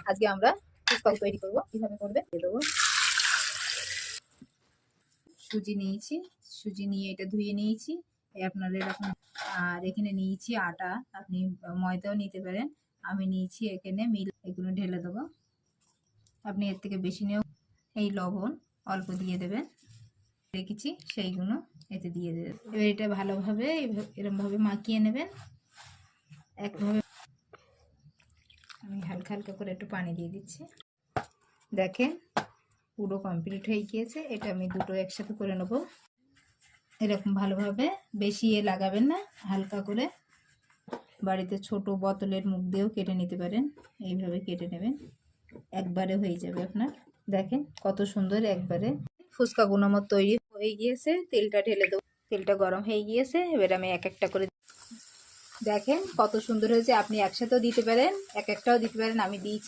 আজকে আমরা ফুচকা তৈরি করবো। কিভাবে করবে দেবো। সুজি নিয়েছি, সুজি নিয়ে এটা ধুয়ে নিয়েছি আপনার এরকম। আর এখানে নিয়েছি আটা, আপনি ময়দাও নিতে পারেন। আমি নিয়েছি এখানে মিল, এগুলো ঢেলে দেবো। আপনি এর থেকে বেশি নিয়েও। এই লবণ অল্প দিয়ে দেবেন, রেখেছি সেইগুলো এতে দিয়ে দেবেন। এবার এটা ভালোভাবে এরমভাবে মাখিয়ে নেবেন একভাবে। আমি হালকা হালকা করে একটু পানি দিয়ে দিচ্ছি। দেখেন পুরো কমপ্লিট হয়ে গিয়েছে। এটা আমি দুটো একসাথে করে নেব। এরকম ভালোভাবে, বেশি লাগাবেন না, হালকা করে। বাড়িতে ছোট বোতলের মুখ দিয়েও কেটে নিতে পারেন, এইভাবে কেটে নেবেন, একবারে হয়ে যাবে আপনার। দেখেন কত সুন্দর একবারে ফুচকা গুণমত তৈরি হয়ে গিয়েছে। তেলটা ঢেলে দেবো, তেলটা গরম হয়ে গিয়েছে। এবার আমি এক একটা করে, দেখেন কত সুন্দর হয়েছে। আপনি একসাথেও দিতে পারেন, এক একটাও দিতে পারেন। আমি দিয়েছি